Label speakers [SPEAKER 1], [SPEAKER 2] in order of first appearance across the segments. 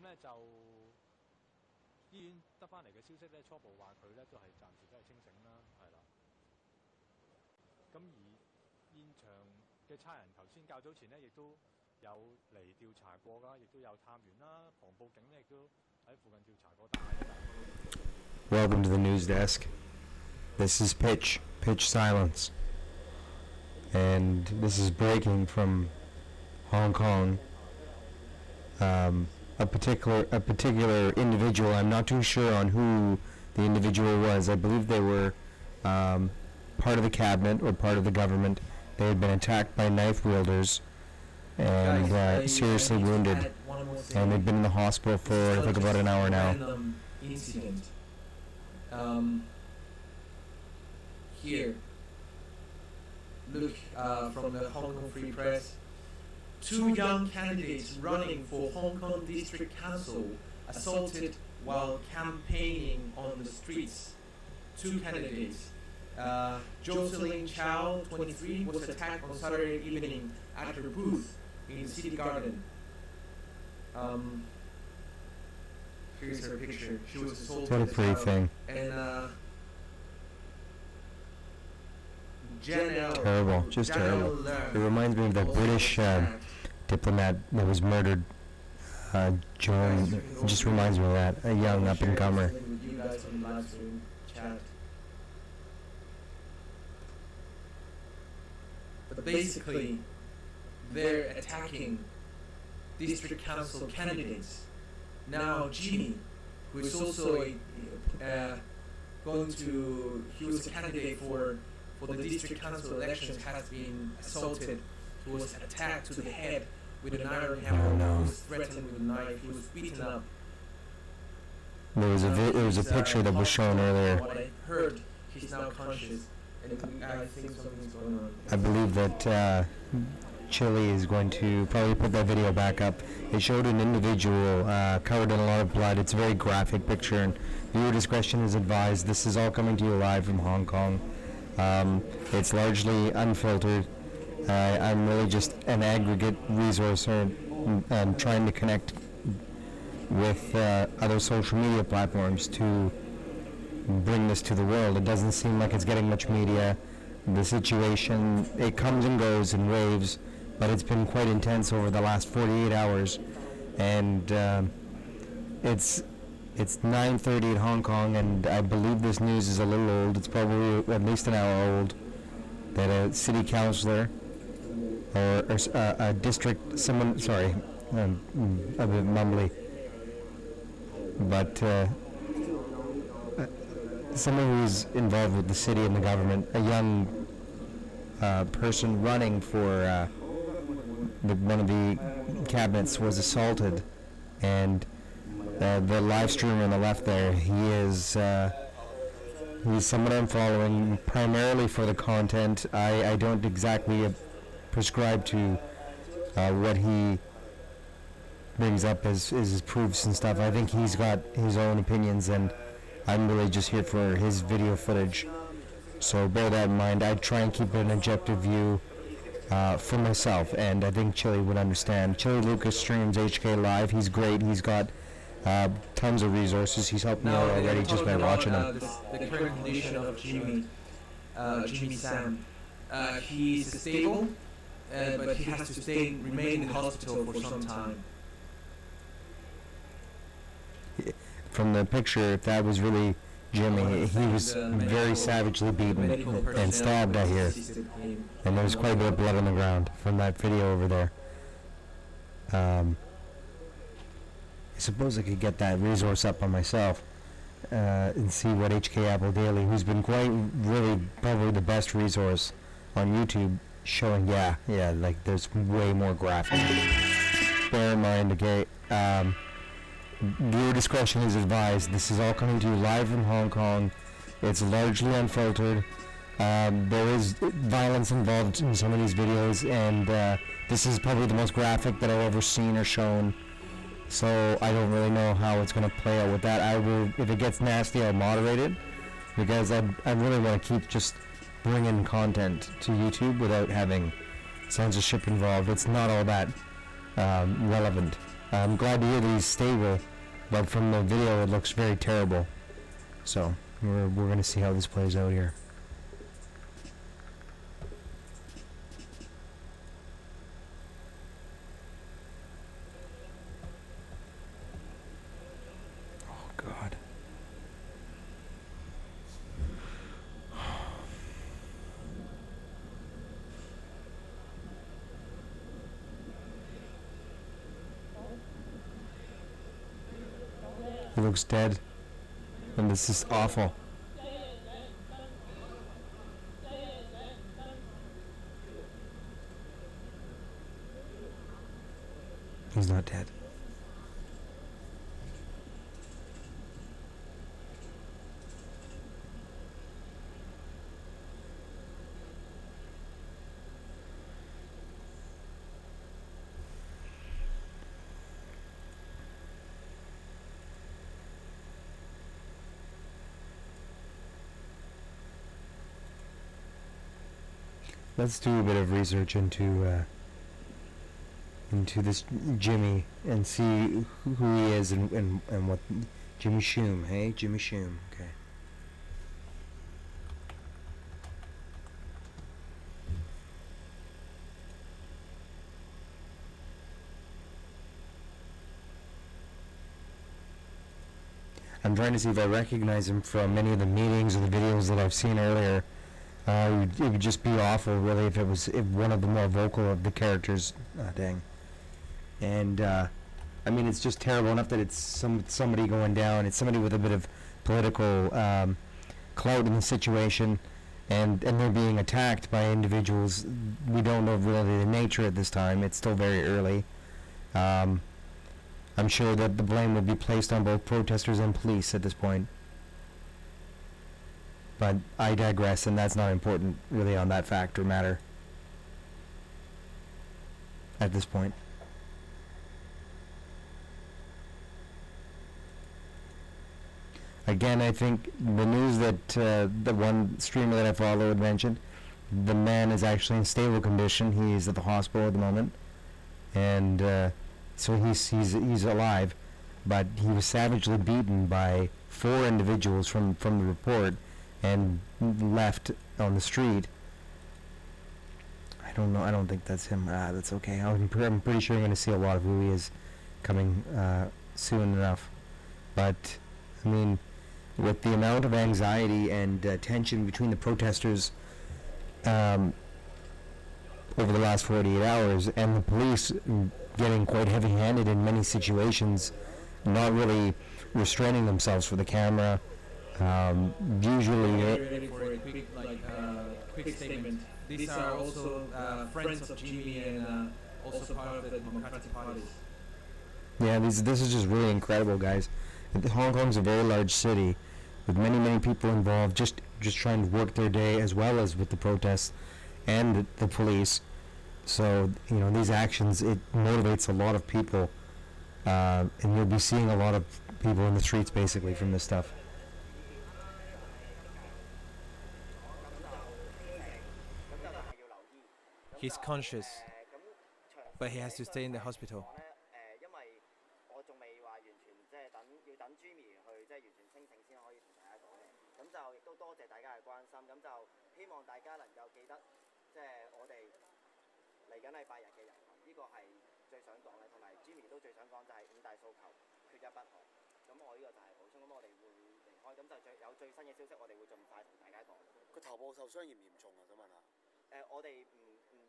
[SPEAKER 1] 咁咧就醫院得翻嚟嘅消息咧，初步話佢咧都係暫時都係清醒啦，係啦。咁而現場嘅差人頭先較早前咧，亦都有嚟調查過㗎，亦都有探員啦，防暴警咧亦都喺附近調查過。
[SPEAKER 2] Welcome to the news desk. This is Pitch Silence. And this is breaking from Hong Kong. A particular individual, I'm not too sure on who the individual was. I believe they were part of the cabinet or part of the government. They had been attacked by knife wielders and seriously wounded. And they've been in the hospital for, I think, about an hour now.
[SPEAKER 3] Incident. Here, look from the Hong Kong Free Press. 2 young candidates running for Hong Kong District Council assaulted while campaigning on the streets. 2 candidates. Jocelyn Chow, 23, was attacked on Saturday evening at her booth in City Garden. Here's her picture. She was assaulted.
[SPEAKER 2] What a pretty thing.
[SPEAKER 3] And Janelle.
[SPEAKER 2] Terrible, just terrible. It reminds me of that British diplomat that was murdered. Joan. It just reminds me of that. A young up-and-comer.
[SPEAKER 3] You guys on the live stream chat. But basically, they're attacking district council candidates. Now Jimmy, who is also he was a candidate for the district council elections, has been assaulted. He was attacked to the head with an iron hammer. He was threatened with a knife. He was beaten up.
[SPEAKER 2] There was a picture that was shown earlier.
[SPEAKER 3] What I heard, he's now conscious, and I think something's going on.
[SPEAKER 2] I believe that Chile is going to probably put that video back up. It showed an individual covered in a lot of blood. It's a very graphic picture, and viewer discretion is advised. This is all coming to you live from Hong Kong. It's largely unfiltered. I'm really just an aggregate resource and trying to connect with other social media platforms to bring this to the world. It doesn't seem like it's getting much media. The situation, it comes and goes in waves, but it's been quite intense over the last 48 hours. And it's 9:30 in Hong Kong, and I believe this news is a little old. It's probably at least an hour old. That a city councillor or a district, someone, sorry, I'm a bit mumbly, but someone who's involved with the city and the government, a young person running for one of the cabinets, was assaulted, and the live streamer on the left there, he's someone I'm following primarily for the content. I don't exactly prescribe to what he brings up as his proofs and stuff. I think he's got his own opinions, and I'm really just here for his video footage. So bear that in mind. I try and keep an objective view for myself, and I think Chili would understand. Chili Lucas streams HK Live. He's great. He's got tons of resources. He's helped me out already just by watching him.
[SPEAKER 3] The current condition of Jimmy Sam. He's stable, but he has to remain in the hospital for some time.
[SPEAKER 2] From the picture, if that was really Jimmy, he was very savagely beaten and stabbed, I hear. And there was quite a bit of blood on the ground from that video over there. I suppose I could get that resource up on myself and see what HK Apple Daily, who's been really probably the best resource on YouTube, showing, like there's way more graphics. Bear in mind, okay, viewer discretion is advised. This is all coming to you live from Hong Kong. It's largely unfiltered. There is violence involved in some of these videos, and this is probably the most graphic that I've ever seen or shown. So I don't really know how it's going to play out with that. I will, if it gets nasty, I'll moderate it, because I really want to keep just bringing content to YouTube without having censorship involved. It's not all that relevant. I'm glad to hear that he's stable, but from the video it looks very terrible. So we're gonna see how this plays out here. Oh God. He looks dead, and this is awful. He's not dead. Let's do a bit of research into this Jimmy and see who he is and what Jimmy Shum. Hey, Jimmy Shum. Okay. I'm trying to see if I recognize him from any of the meetings or the videos that I've seen earlier. It would just be awful, really, if one of the more vocal of the characters. Dang. And I mean, it's just terrible enough that it's somebody going down. It's somebody with a bit of political clout in the situation, and they're being attacked by individuals. We don't know really the nature at this time. It's still very early. I'm sure that the blame will be placed on both protesters and police at this point. But I digress, and that's not important really on that fact or matter at this point. Again, I think the news that the one streamer that I follow had mentioned, the man is actually in stable condition. He is at the hospital at the moment, and so he's alive, but he was savagely beaten by 4 individuals from the report and left on the street. I don't know. I don't think that's him. That's okay. I'm pretty sure I'm going to see a lot of who he is coming soon enough. But I mean, with the amount of anxiety and tension between the protesters over the last 48 hours and the police getting quite heavy-handed in many situations, not really restraining themselves for the camera. Usually,
[SPEAKER 3] Ready for a quick statement. These are also friends of Jimmy and also part of the Democratic parties.
[SPEAKER 2] yeah, this is just really incredible, guys. Hong Kong's a very large city with many people involved, just trying to work their day, as well as with the protests and the police. So these actions, it motivates a lot of people, and you'll be seeing a lot of people in the streets basically from this stuff.
[SPEAKER 4] He's conscious, but he has to stay in the hospital.
[SPEAKER 5] 因為我仲未話完全要等 Jimmy 去完全清醒先可以同大家講嘅，咁就亦都多謝大家嘅關心，咁就希望大家能夠記得，我哋嚟緊係8日嘅遊行，呢個係最想講嘅，同埋 Jimmy 都最想講就係5大訴求，缺一不可。咁我呢個就係補充，咁我哋會離開，咁就有最新嘅消息，我哋會盡快同大家講。佢頭部受傷嚴唔嚴重啊？想問下。我哋唔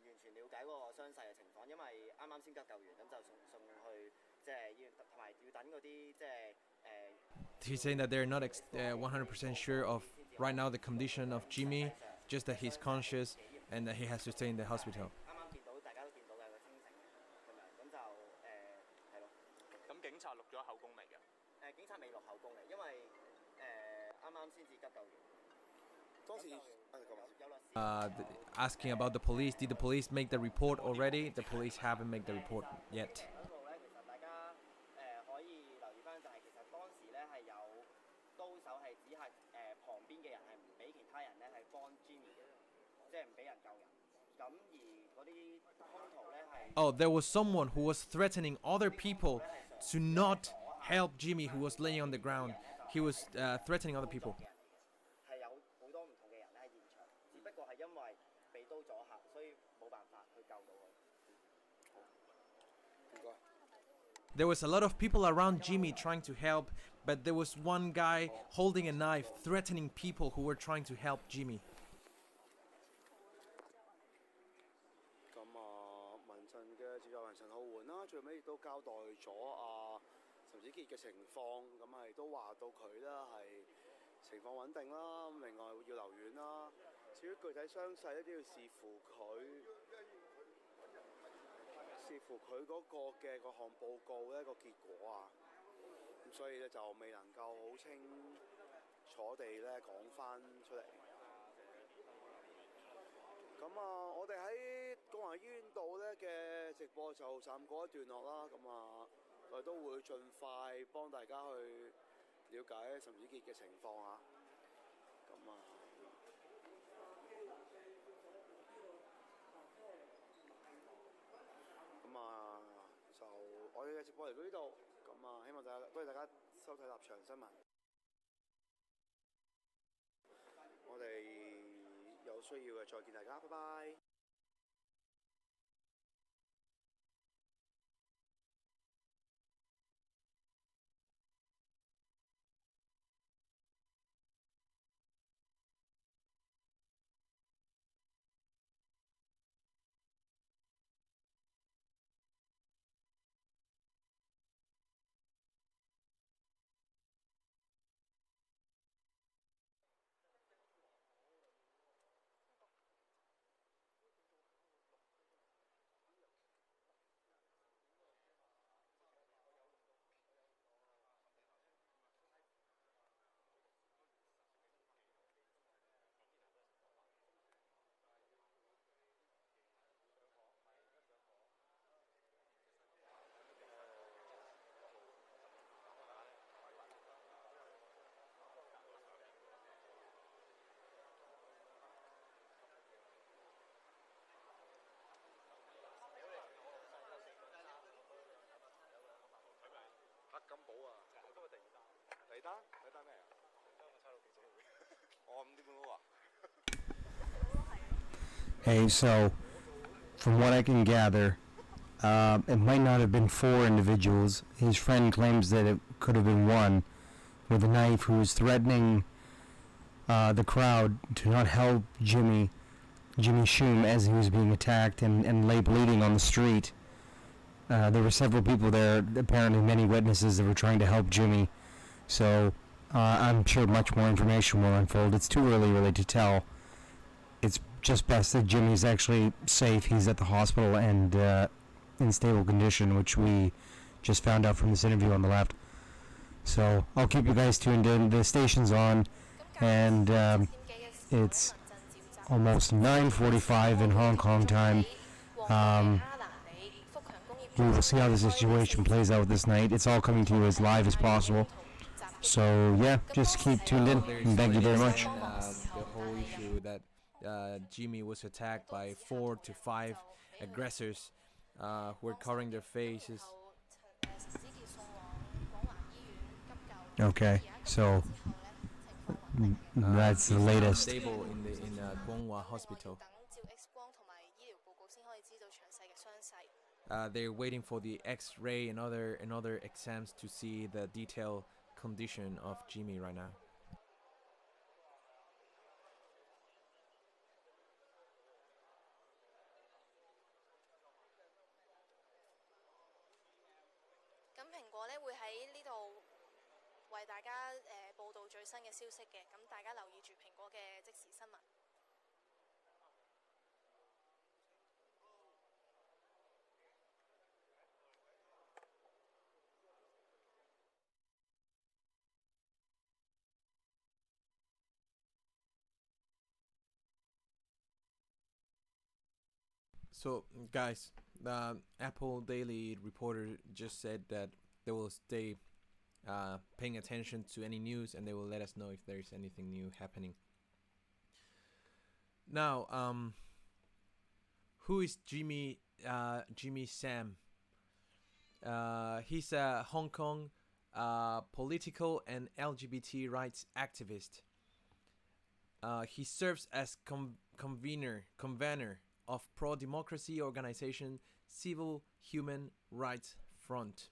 [SPEAKER 5] 完全了解嗰個傷勢嘅情況，因為啱啱先急救完，咁就送去醫院，同埋要等嗰啲
[SPEAKER 4] He's saying that they're not 100% sure of right now the condition of Jimmy, just that he's conscious and that he has to stay in the hospital.
[SPEAKER 5] 啱啱見到大家都見到嘅清醒咁樣，咁就係咯。
[SPEAKER 6] 咁警察錄咗口供未㗎？
[SPEAKER 5] 警察未錄口供嘅，因為啱啱先至急救完。當時有律師。
[SPEAKER 4] Asking about the police, did the police make the report already? The police haven't made the report yet.
[SPEAKER 5] 嗰度咧，其實大家可以留意翻，就係其實當時咧係有刀手係只係旁邊嘅人係唔俾其他人咧係幫 Jimmy 嘅，即係唔俾人救人。咁而嗰啲
[SPEAKER 4] Oh, there was someone who was threatening other people to not help Jimmy, who was laying on the ground. He was threatening other people.
[SPEAKER 5] 係有好多唔同嘅人咧喺現場，只不過係因為被刀阻嚇，所以冇辦法去救到佢。
[SPEAKER 4] There was a lot of people around Jimmy trying to help, but there was one guy holding a knife threatening people who were trying to help Jimmy.
[SPEAKER 7] 咁民陣嘅召集人陳浩桓啦，最尾亦都交代咗岑子傑嘅情況，咁係都話到佢啦係情況穩定啦，咁另外要留院啦。至於具體傷勢咧，都要視乎佢嗰個嘅嗰項報告咧個結果啊，咁所以咧就未能夠好清楚地咧講翻出嚟。咁我哋喺廣華醫院度咧嘅直播就暫告一段落啦。咁我哋都會盡快幫大家去了解岑子傑嘅情況啊。就我哋嘅直播嚟到呢度，希望多謝大家收睇立場新聞。我哋有需要嘅再見大家，拜拜。黑金寶啊！今日第二單咩啊？我差佬記者會。我5點半嗰個啊。
[SPEAKER 2] Hey, so from what I can gather, it might not have been 4 individuals. His friend claims that it could have been one with a knife who was threatening the crowd to not help Jimmy Shum as he was being attacked and lay bleeding on the street. There were several people there, apparently many witnesses that were trying to help Jimmy. So I'm sure much more information will unfold. It's too early really to tell. It's just best that Jimmy's actually safe. He's at the hospital and in stable condition, which we just found out from this interview on the left. So I'll keep you guys tuned in. The station's on, and it's almost 9:45 in Hong Kong time. We will see how the situation plays out this night. It's all coming to you as live as possible. So yeah, just keep tuned in, and thank you very much.
[SPEAKER 4] The whole issue that Jimmy was attacked by 4 to 5 aggressors who were covering their faces.
[SPEAKER 2] Okay, so that's the latest.
[SPEAKER 4] Stable in Guanghua Hospital. They're waiting for the X-ray and other exams to see the detailed condition of Jimmy right now. So, guys, the Apple Daily reporter just said that they will stay paying attention to any news and they will let us know if there is anything new happening. Now, who is Jimmy Jimmy Sam. He's a Hong Kong political and LGBT rights activist. He serves as convener of pro-democracy organization Civil Human Rights Front,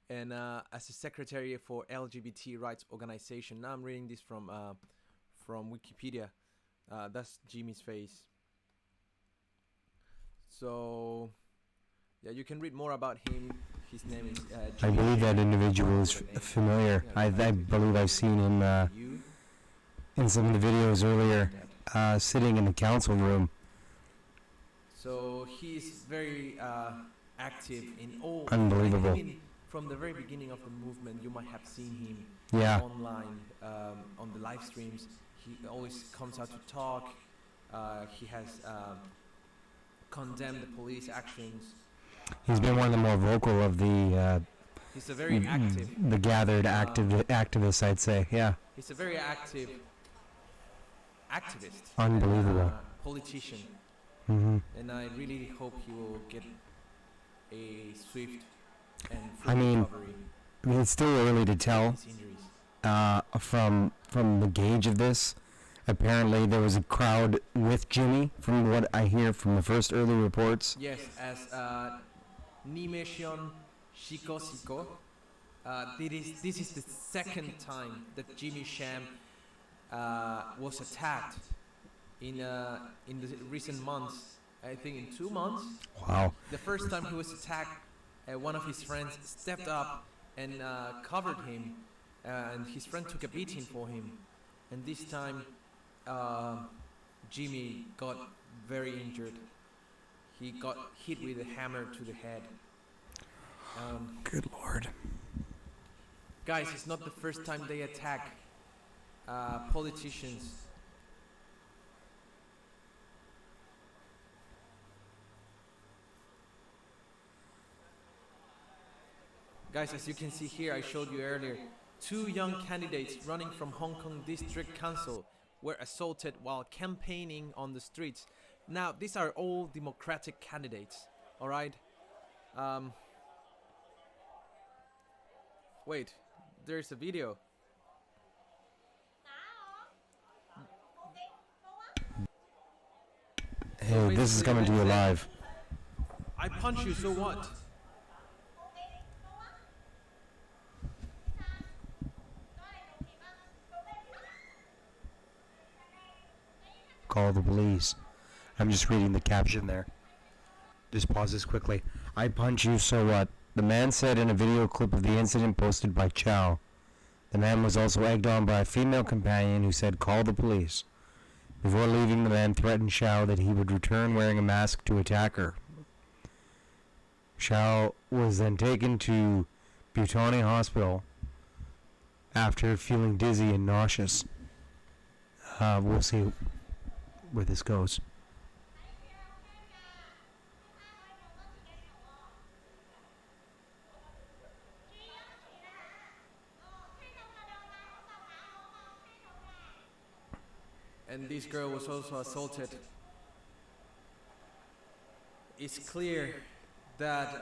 [SPEAKER 4] and as a secretary for LGBT rights organization. Now I'm reading this from Wikipedia. That's Jimmy's face. So yeah, you can read more about him. His name is
[SPEAKER 2] I
[SPEAKER 4] Jimmy
[SPEAKER 2] believe that
[SPEAKER 4] Sham.
[SPEAKER 2] individual is familiar. I believe I've seen him in some of the videos earlier, sitting in the council room.
[SPEAKER 4] So he is very active in all.
[SPEAKER 2] Unbelievable.
[SPEAKER 4] Even from the very beginning of the movement, you might have seen him
[SPEAKER 2] Yeah.
[SPEAKER 4] online on the live streams. He always comes out to talk. He has condemned the police actions.
[SPEAKER 2] He's been one of the more vocal of the
[SPEAKER 4] He's a very active.
[SPEAKER 2] the gathered activists, I'd say. Yeah.
[SPEAKER 4] He's a very active activist.
[SPEAKER 2] Unbelievable.
[SPEAKER 4] Politician,
[SPEAKER 2] hmm
[SPEAKER 4] and I really hope he will get a swift and
[SPEAKER 2] I
[SPEAKER 4] full
[SPEAKER 2] mean,
[SPEAKER 4] recovery
[SPEAKER 2] I mean, it's still early to
[SPEAKER 4] of
[SPEAKER 2] tell.
[SPEAKER 4] his injuries.
[SPEAKER 2] From the gauge of this. Apparently, there was a crowd with Jimmy, from what I hear from the first early reports.
[SPEAKER 4] Yes, as Nimeshion Shikosiko. This is the second time that Jimmy Sham was attacked in the recent months. I think in 2 months.
[SPEAKER 2] Wow.
[SPEAKER 4] The first time he was attacked, one of his friends stepped up and covered him, and his friend took a beating for him. And this time, Jimmy got very injured. He got hit with a hammer to the head.
[SPEAKER 2] Good Lord.
[SPEAKER 4] Guys, it's not the first time they attack politicians. Guys, as you can see here, I showed you earlier, 2 young candidates running from Hong Kong District Council were assaulted while campaigning on the streets. Now, these are all democratic candidates, alright? Wait, there's a video.
[SPEAKER 2] Hey, this is coming to you live.
[SPEAKER 4] I punch you, so what?
[SPEAKER 2] Call the police. I'm just reading the caption there. Just pause this quickly. I punch you, so what? The man said in a video clip of the incident posted by Chow. The man was also egged on by a female companion who said, "Call the police." Before leaving, the man threatened Chow that he would return wearing a mask to attack her. Chow was then taken to Butani Hospital after feeling dizzy and nauseous. We'll see where this goes.
[SPEAKER 4] And this girl was also assaulted. It's clear that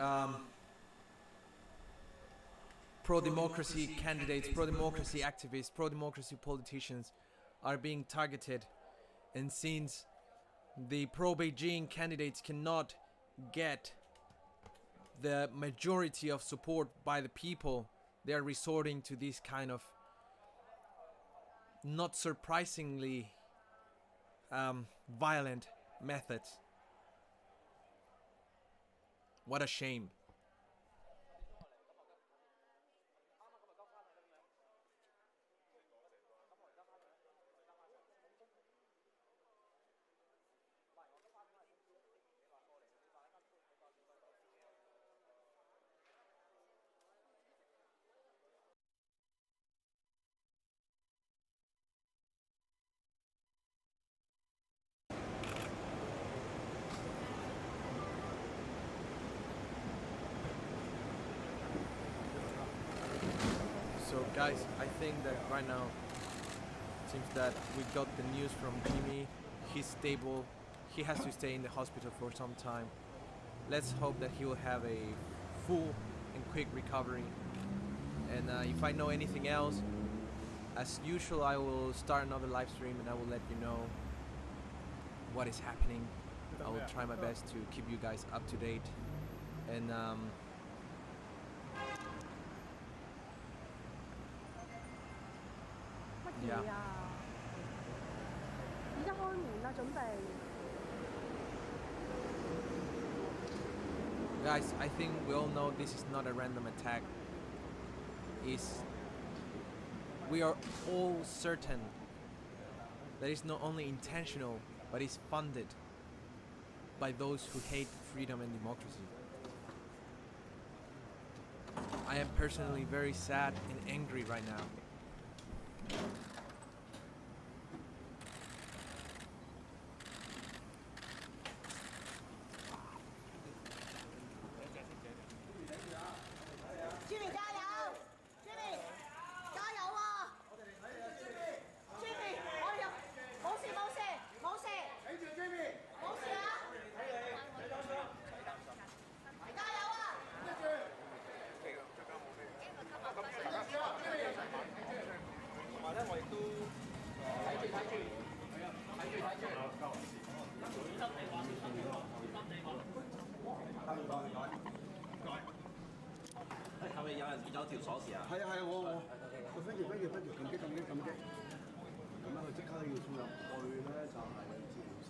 [SPEAKER 4] pro-democracy candidates, pro-democracy activists, pro-democracy politicians are being targeted. And since the pro-Beijing candidates cannot get the majority of support by the people, they are resorting to this kind of, not surprisingly, violent methods. What a shame. So guys, I think that right now it seems that we got the news from Jimmy. He's stable, he has to stay in the hospital for some time. Let's hope that he will have a full and quick recovery. And if I know anything else, as usual, I will start another live stream and I will let you know what is happening. I will try my best to keep you guys up to date. And yeah. Guys, I think we all know this is not a random attack. We are all certain that it's not only intentional, but it's funded by those who hate freedom and democracy. I am personally very sad and angry right now.
[SPEAKER 8] Jimmy 加油！Jimmy 加油啊！Jimmy 我有冇事冇事冇事，睇住 Jimmy 冇事啊！加油啊！
[SPEAKER 6] 同埋咧，我亦都係咪有人跌咗條鎖匙啊？
[SPEAKER 7] 係啊係啊，我跟住撳擊，咁樣佢即刻要送入去咧，就係治療室。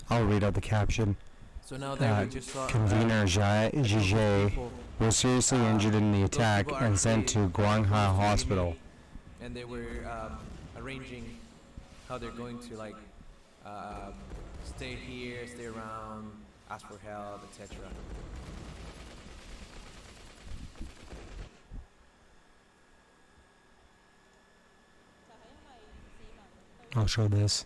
[SPEAKER 2] I'll read out the caption.
[SPEAKER 4] So now that we just saw
[SPEAKER 2] Convener Zhizhe was seriously injured in the attack and sent to Guangha Hospital.
[SPEAKER 4] and they were arranging how they're going to like stay here, stay around, ask for help, etc.
[SPEAKER 2] I'll show this.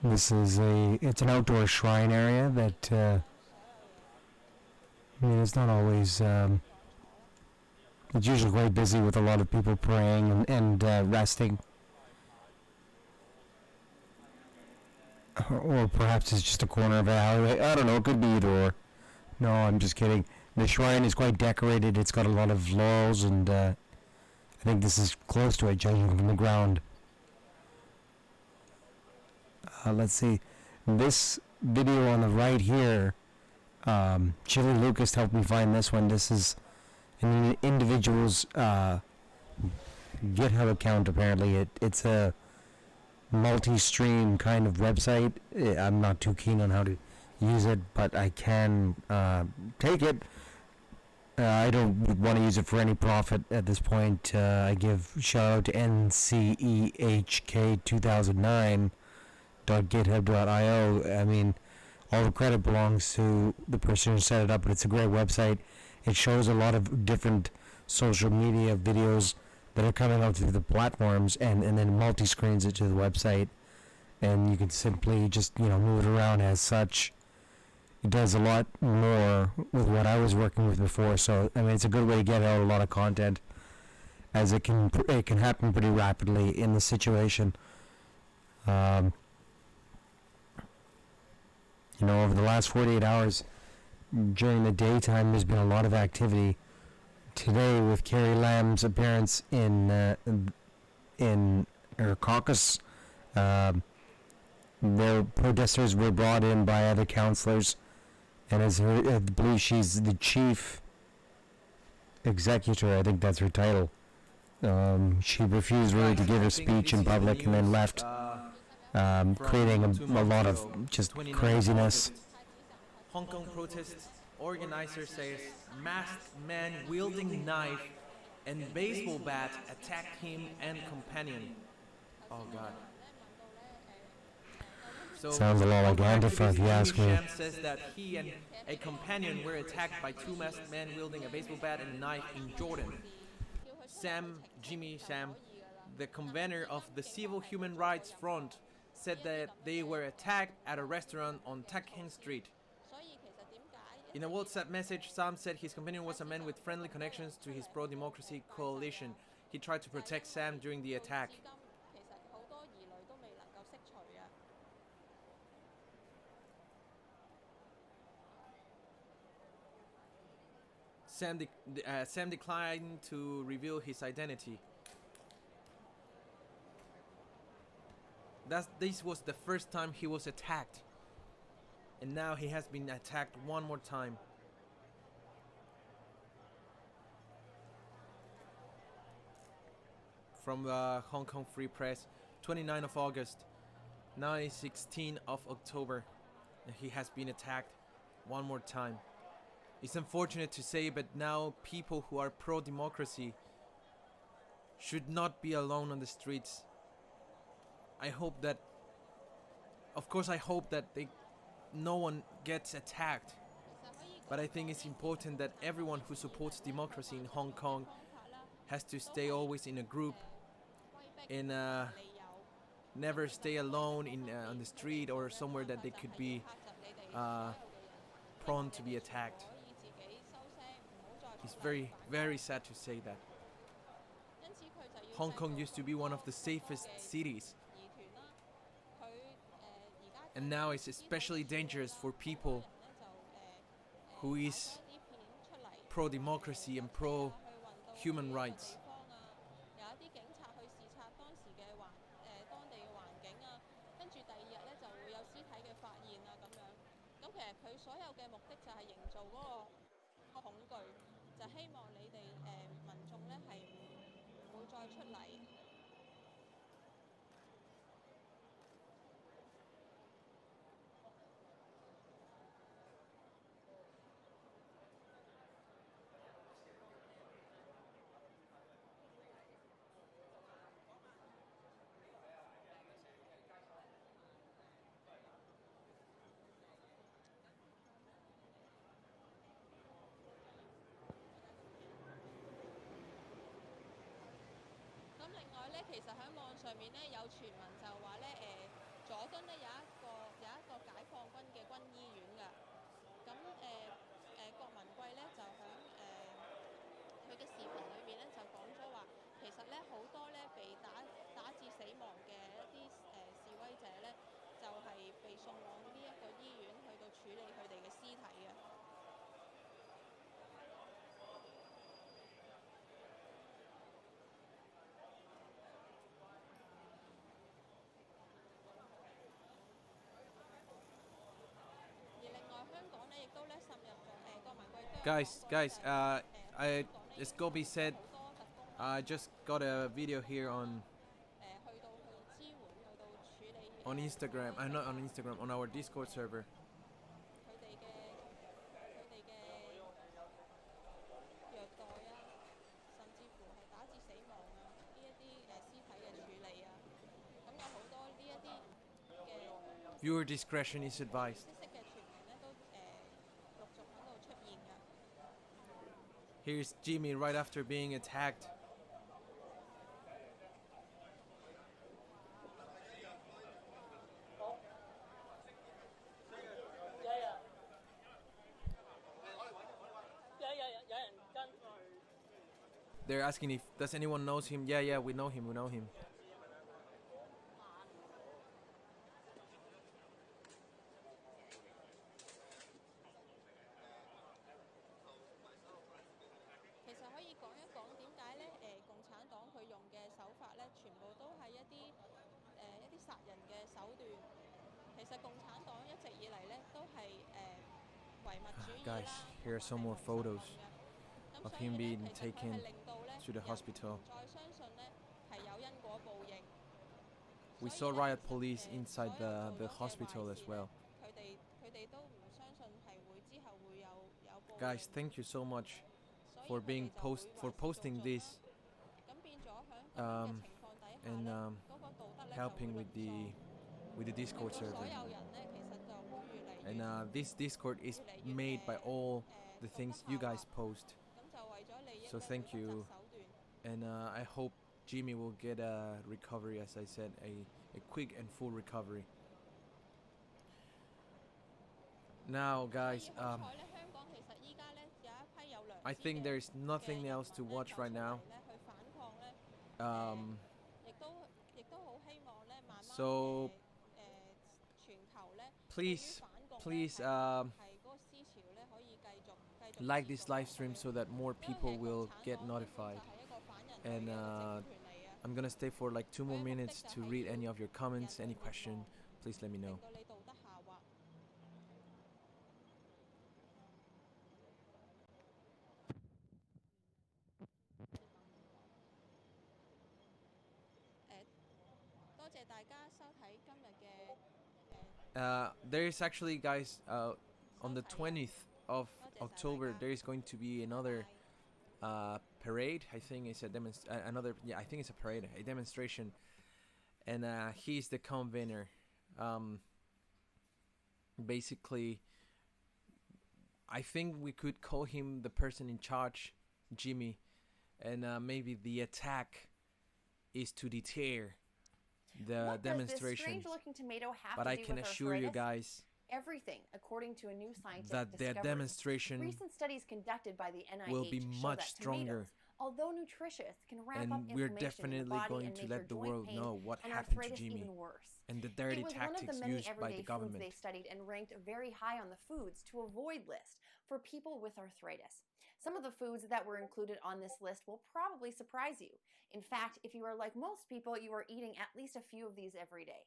[SPEAKER 2] This is it's an outdoor shrine area that, I mean, it's not always, it's usually quite busy with a lot of people praying and resting. Or perhaps it's just a corner of an alleyway. I don't know, it could be either or. No, I'm just kidding. The shrine is quite decorated. It's got a lot of laurels, and I think this is close to it, judging from the ground. Let's see. This video on the right here, Chili Lucas helped me find this one. This is an individual's GitHub account, apparently. It's a multi-stream kind of website. I'm not too keen on how to use it, but I can take it. I don't want to use it for any profit at this point. I give shout out to NCEHK2009.github.io. I mean, all the credit belongs to the person who set it up, but it's a great website. It shows a lot of different social media videos that are coming out through the platforms, and then multi-screens it to the website, and you can simply just, move it around as such. It does a lot more with what I was working with before, so I mean, it's a good way to get out a lot of content, as it can happen pretty rapidly in the situation. Over the last 48 hours, during the daytime, there's been a lot of activity. Today, with Carrie Lam's appearance in her caucus, the protesters were brought in by other councillors, and I believe she's the chief executor. I think that's her title. She refused really to give a speech in public and then left, creating a lot of just craziness.
[SPEAKER 4] Hong Kong protest organizer says masked man wielding knife and baseball bat attacked him and companion. Oh God. So
[SPEAKER 2] Sounds a lot like Antifa, if you ask me.
[SPEAKER 4] Sham says that he and a companion were attacked by two masked men wielding a baseball bat and a knife in Jordan. Jimmy Sam the convener of the Civil Human Rights Front, said that they were attacked at a restaurant on Tak Hen Street. In a WhatsApp message, Sam said his companion was a man with friendly connections to his pro-democracy coalition. He tried to protect Sam during the attack. Sam declined to reveal his identity. This was the first time he was attacked, and now he has been attacked one more time. From the Hong Kong Free Press, 29th of August, now is 16th of October, and he has been attacked one more time. It's unfortunate to say, but now people who are pro-democracy should not be alone on the streets. I hope that, of course I hope that no one gets attacked, but I think it's important that everyone who supports democracy in Hong Kong has to stay always in a group and never stay alone on the street or somewhere that they could be prone to be attacked. It's very, very sad to say that. Hong Kong used to be one of the safest cities, and now it's especially dangerous for people who is pro-democracy and pro-human rights. Guys, as Gobi said, I just got a video here on Instagram. Not on Instagram, on our Discord server. Viewer discretion is advised. Here's Jimmy right after being attacked. They're asking if does anyone knows him. Yeah, we know him. Guys, here are some more photos of him being taken to the hospital. We saw riot police inside the hospital as well. Guys, thank you so much for posting this and helping with the Discord server. And this Discord is made by all the things you guys post. So thank you, and I hope Jimmy will get a recovery, as I said, a quick and full recovery. Now, guys, I think there's nothing else to watch right now. So please like this live stream so that more people will get notified. And I'm gonna stay for like 2 more minutes to read any of your comments, any question. Please let me know. There is actually, guys, on the 20th of October, there is going to be another parade. I think it's a I think it's a parade, a demonstration, and he's the convener. Basically, I think we could call him the person in charge, Jimmy, and maybe the attack is to deter the demonstration. But I can assure you guys
[SPEAKER 9] everything, according to a new scientific
[SPEAKER 4] that the
[SPEAKER 9] discovery.
[SPEAKER 4] demonstration
[SPEAKER 9] Recent studies conducted by the NIH
[SPEAKER 4] will be
[SPEAKER 9] show
[SPEAKER 4] much
[SPEAKER 9] that
[SPEAKER 4] stronger.
[SPEAKER 9] tomatoes, although nutritious, can ramp up
[SPEAKER 4] And we're
[SPEAKER 9] inflammation in the
[SPEAKER 4] definitely
[SPEAKER 9] body
[SPEAKER 4] going
[SPEAKER 9] and
[SPEAKER 4] to
[SPEAKER 9] make
[SPEAKER 4] let
[SPEAKER 9] your
[SPEAKER 4] the
[SPEAKER 9] joint
[SPEAKER 4] world
[SPEAKER 9] pain
[SPEAKER 4] know what
[SPEAKER 9] and
[SPEAKER 4] happened to
[SPEAKER 9] arthritis
[SPEAKER 4] Jimmy
[SPEAKER 9] even worse.
[SPEAKER 4] and the dirty
[SPEAKER 9] It was one of
[SPEAKER 4] tactics
[SPEAKER 9] the many
[SPEAKER 4] used by
[SPEAKER 9] everyday
[SPEAKER 4] the
[SPEAKER 9] foods
[SPEAKER 4] government.
[SPEAKER 9] they studied and ranked very high on the foods to avoid list for people with arthritis. Some of the foods that were included on this list will probably surprise you. In fact, if you are like most people, you are eating at least a few of these every day.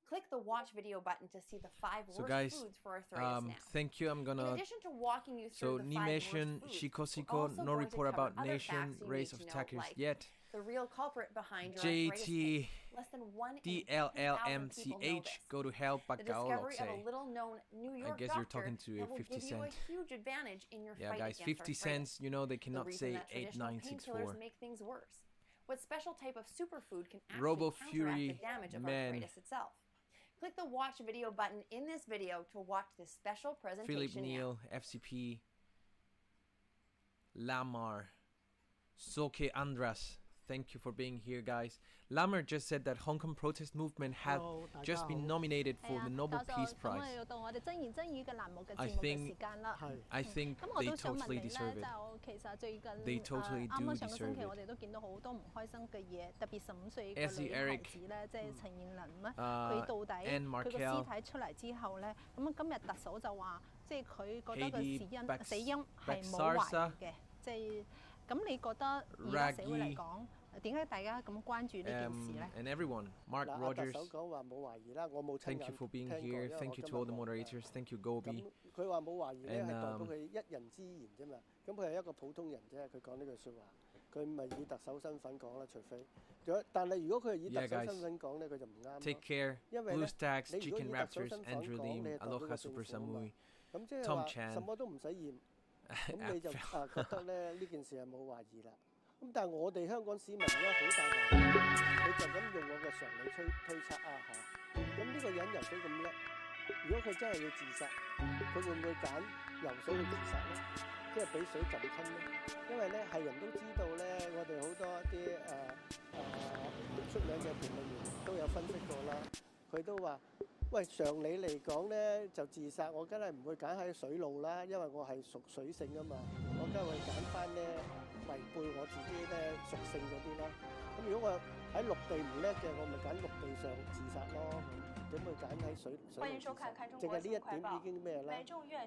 [SPEAKER 9] Click the watch video button to see the 5
[SPEAKER 4] So
[SPEAKER 9] worst
[SPEAKER 4] guys,
[SPEAKER 9] foods for arthritis now.
[SPEAKER 4] thank you. I'm
[SPEAKER 9] In
[SPEAKER 4] gonna.
[SPEAKER 9] addition to walking you
[SPEAKER 4] So
[SPEAKER 9] through the 5
[SPEAKER 4] Nation,
[SPEAKER 9] worst foods,
[SPEAKER 4] Shikosiko,
[SPEAKER 9] we're also
[SPEAKER 4] no
[SPEAKER 9] going to
[SPEAKER 4] report
[SPEAKER 9] cover
[SPEAKER 4] about
[SPEAKER 9] other
[SPEAKER 4] Nation,
[SPEAKER 9] facts you
[SPEAKER 4] race
[SPEAKER 9] need
[SPEAKER 4] of
[SPEAKER 9] to know,
[SPEAKER 4] attackers
[SPEAKER 9] like
[SPEAKER 4] yet.
[SPEAKER 9] the real culprit behind your arthritis pain. Less than 1 in 10,000 people know
[SPEAKER 4] DLLMCH,
[SPEAKER 9] this.
[SPEAKER 4] go to hell,
[SPEAKER 9] The discovery of a
[SPEAKER 4] Bakao
[SPEAKER 9] little-known New York
[SPEAKER 4] guess you're
[SPEAKER 9] doctor
[SPEAKER 4] talking to
[SPEAKER 9] that will
[SPEAKER 4] 50
[SPEAKER 9] give you a
[SPEAKER 4] Cent.
[SPEAKER 9] huge advantage in your
[SPEAKER 4] Yeah,
[SPEAKER 9] fight
[SPEAKER 4] guys,
[SPEAKER 9] against
[SPEAKER 4] 50
[SPEAKER 9] arthritis.
[SPEAKER 4] cents, you know they
[SPEAKER 9] The
[SPEAKER 4] cannot
[SPEAKER 9] reason
[SPEAKER 4] say
[SPEAKER 9] that traditional
[SPEAKER 4] 8964.
[SPEAKER 9] painkillers make things worse. What special type of superfood can actually
[SPEAKER 4] Robo
[SPEAKER 9] counteract
[SPEAKER 4] Fury,
[SPEAKER 9] the damage of
[SPEAKER 4] man.
[SPEAKER 9] arthritis itself? Click the watch video button in this video to watch this special
[SPEAKER 4] Philip
[SPEAKER 9] presentation now.
[SPEAKER 4] Neal, FCP, Lamar, Soke Andras. Thank you for being here, guys. Lamar just said that Hong Kong protest movement had just been nominated for the Nobel Peace Prize. I think they totally deserve it. They totally do deserve it. Essie Eric, Anne Markel, Haiti, Baxarsa, Raggy, and everyone. Mark Rogers, thank you for being here. Thank you to all the moderators. Thank you, Gobi.
[SPEAKER 7] 佢話冇懷疑咧，係代表佢一人之言啫嘛。咁佢係一個普通人啫，佢講呢句説話，佢唔係以特首身份講啦，除非。但係如果佢係以特首身份講咧，佢就唔啱。
[SPEAKER 4] Take care.
[SPEAKER 7] 因為
[SPEAKER 4] Blue
[SPEAKER 7] 咧，
[SPEAKER 4] Stacks,
[SPEAKER 7] 你如果
[SPEAKER 4] Chicken
[SPEAKER 7] 以特首
[SPEAKER 4] Raptors,
[SPEAKER 7] 身份
[SPEAKER 4] Andrew
[SPEAKER 7] 講，你
[SPEAKER 4] Lim,
[SPEAKER 7] 係代表個
[SPEAKER 4] Aloha
[SPEAKER 7] 政
[SPEAKER 4] Super
[SPEAKER 7] 府嘛。
[SPEAKER 4] Samui,
[SPEAKER 7] 咁即係
[SPEAKER 4] Tom
[SPEAKER 7] 話
[SPEAKER 4] Chan
[SPEAKER 7] 什麼都唔使驗，咁你就覺得咧呢件事係冇懷疑啦。咁但係我哋香港市民咧好大懷疑，你就咁用我嘅常理推測啊嚇。咁呢個人游水咁叻，如果佢真係要自殺，佢會唔會揀游水去自殺咧？即係俾水浸親咧？因為咧係人都知道咧，我哋好多啲出名嘅評論員都有分析過啦，佢都話。喂，常理嚟講咧，就自殺，我梗係唔會揀喺水路啦，因為我係屬水性啊嘛，我梗係會揀翻咧違背我自己咧屬性嗰啲啦。咁如果我喺陸地唔叻嘅，我咪揀陸地上自殺咯。點會揀喺水路自殺？淨係呢一點已經咩啦？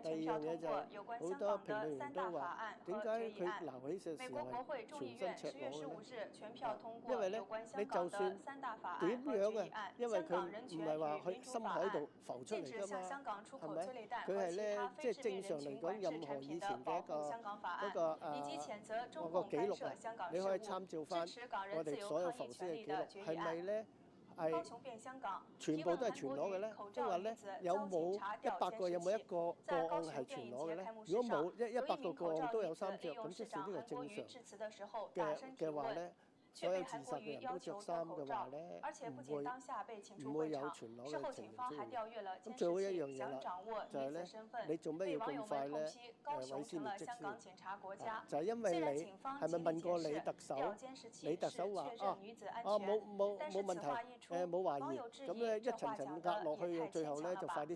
[SPEAKER 7] 第二樣嘢就係好多評論員都話，點解佢撈起嘅時候係全身赤裸嘅咧？因為咧，你就算點樣啊，因為佢唔係話喺深海度浮出嚟㗎嘛，係咪？佢係咧，即係正常嚟講，任何以前嘅我個記錄啊，你可以參照翻我哋所有浮屍嘅記錄，係咪咧？係全部都係全裸嘅咧？即係話咧，有冇100個有冇一個個案係全裸嘅咧？如果冇100個個案都有3隻，咁即使呢個正常嘅話咧，
[SPEAKER 10] 却被韩国瑜要求戴口罩，而且不仅当下被请出会场，事後警方還調閱了監視器，想掌握女子身份。被網友們痛批高雄成了香港檢查國家。雖然警方極力解釋調監視器是確認女子安全，但是此話一出，網友質疑這話講得也太牽強了吧。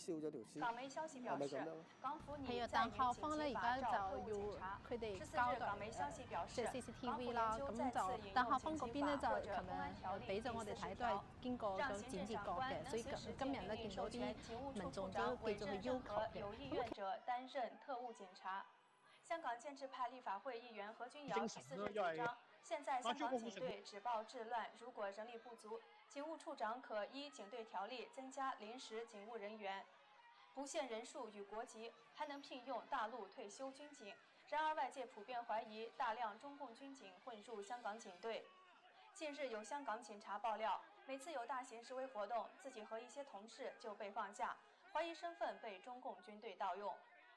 [SPEAKER 10] 港媒消息表示，港府擬在年前起發照特務檢查。14日，港媒消息表示，
[SPEAKER 11] CCTV 啦，咁就但校方嗰邊咧就琴日俾咗我哋睇，都係經過咗剪接過嘅，所以今日咧見到啲民眾都繼續去要求嘅。
[SPEAKER 10] 有意願者擔任特務檢查。香港建制派立法會議員何君堯14日主張，現在香港警隊止暴制亂，如果人力不足，警務處長可依警隊條例增加臨時警務人員，不限人數與國籍，還能聘用大陸退休軍警。然而，外界普遍懷疑大量中共軍警混入香港警隊。近日有香港警察爆料，每次有大型示威活動，自己和一些同事就被放假，懷疑身份被中共軍隊盜用。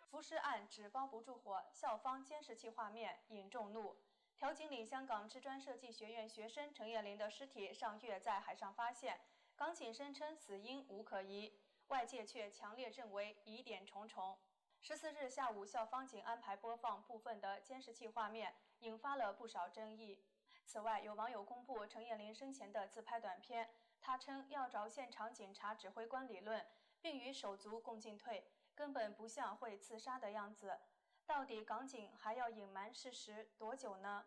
[SPEAKER 10] 浮屍案紙包不住火，校方監視器畫面引眾怒。調景嶺香港知專設計學院學生陳彥霖的屍體上月在海上發現，港警聲稱死因無可疑，外界卻強烈認為疑點重重。14日下午，校方僅安排播放部分的監視器畫面，引發了不少爭議。此外，有網友公布陳彥霖生前的自拍短片，他稱要找現場警察指揮官理論，並與手足共進退，根本不像會刺殺的樣子。到底港警還要隱瞞事實多久呢？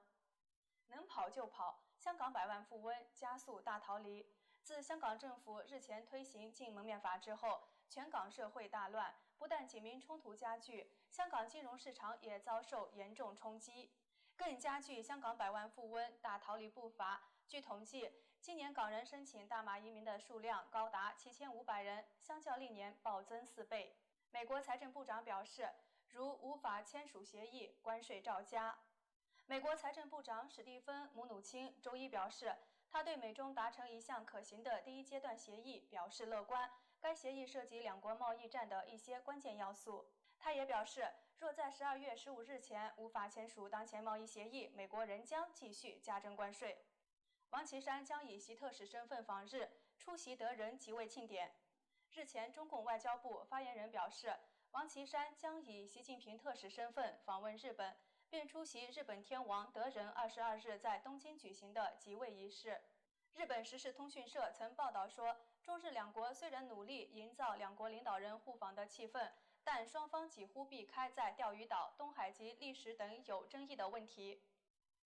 [SPEAKER 10] 能跑就跑，香港百萬富翁加速大逃離。自香港政府日前推行禁蒙面法之後，全港社會大亂，不但警民衝突加劇，香港金融市場也遭受嚴重衝擊，更加劇香港百萬富翁大逃離步伐。據統計，今年港人申請大馬移民的數量高達7500人，相較歷年暴增4倍。美國財政部長表示，如無法簽署協議，關稅照加。美國財政部長史蒂芬·姆努欽周一表示，他對美中達成一項可行的第一階段協議表示樂觀，該協議涉及兩國貿易戰的一些關鍵要素。他也表示，若在12月15日前無法簽署當前貿易協議，美國仍將繼續加徵關稅。王岐山將以習特使身份訪日，出席德仁即位慶典。日前，中共外交部發言人表示，王岐山將以習近平特使身份訪問日本，並出席日本天皇德仁22日在東京舉行的即位儀式。日本時事通訊社曾報道說，中日兩國雖然努力營造兩國領導人互訪的氣氛，但雙方幾乎避開在釣魚島、東海及歷史等有爭議的問題。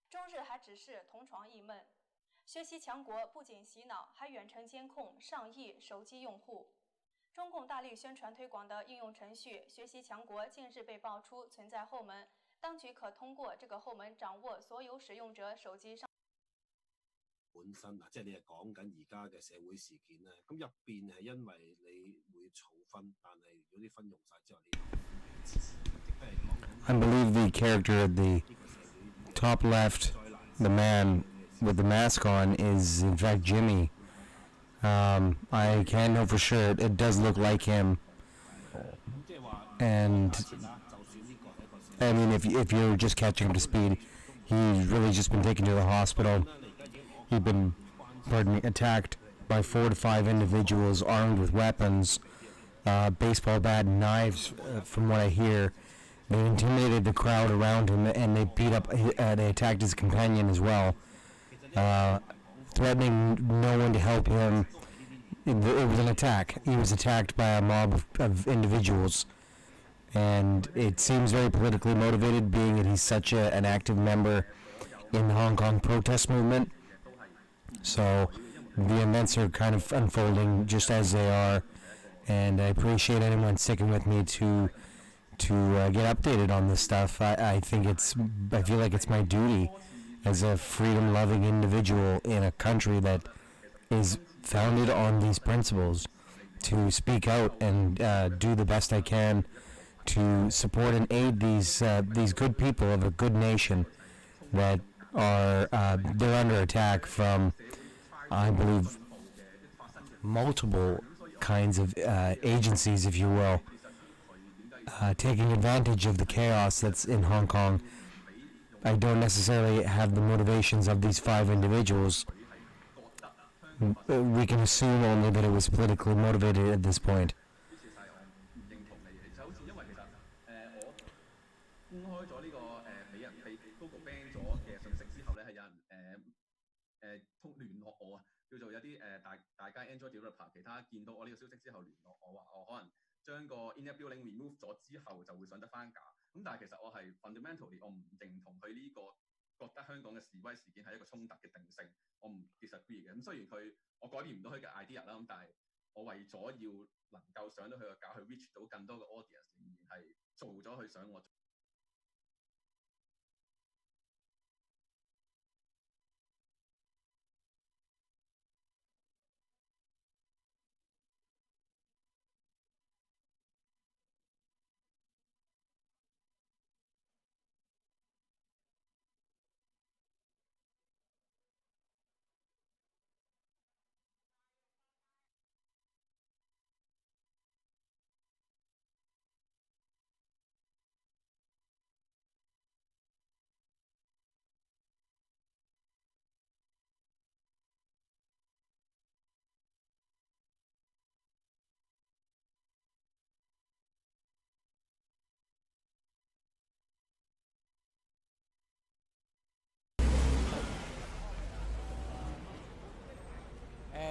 [SPEAKER 10] 中日還只是同床異夢。學習強國不僅洗腦，還遠程監控上億手機用戶。中共大力宣傳推廣的應用程序學習強國近日被爆出存在後門，當局可通過這個後門掌握所有使用者手機上
[SPEAKER 12] 本身即係你係講緊而家嘅社會事件咧，咁入邊係因為你會儲分，但係如果啲分用晒之後，I
[SPEAKER 2] believe the character at the top left, the man with the mask on, is in fact Jimmy. I can't know for sure. It does look like him. And I mean, if you're just catching up to speed, he's really just been taken to the hospital. He'd been, attacked by 4 to 5 individuals armed with weapons, baseball bat and knives, from what I hear. They intimidated the crowd around him, and they beat up, they attacked his companion as well, threatening no one to help him. It was an attack. He was attacked by a mob of individuals, and it seems very politically motivated, being that he's such an active member in the Hong Kong protest movement. So the events are kind of unfolding just as they are, and I appreciate anyone sticking with me to get updated on this stuff. I feel like it's my duty as a freedom-loving individual in a country that is founded on these principles to speak out and do the best I can to support and aid these good people of a good nation that are they're under attack from, I believe, multiple kinds of agencies, if you will, taking advantage of the chaos that's in Hong Kong I don't necessarily have the motivations of these 5 individuals. We can assume only that it was politically motivated at this point.
[SPEAKER 6] 公開咗呢個俾 Google ban 咗嘅信息之後咧，係有人聯絡我啊，叫做有啲大家 Android developer 其他見到我呢個消息之後聯絡我話我可能將個 in-app building remove 咗之後就會上得翻架。咁但係其實我係 fundamentally 我唔認同佢呢個覺得香港嘅示威事件係一個衝突嘅定性，我唔 disagree 嘅。咁雖然我改變唔到佢嘅 idea 啦，咁但係我為咗要能夠上到佢個架去 reach 到更多嘅 audience， 仍然係做咗佢想我。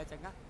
[SPEAKER 13] 陣間。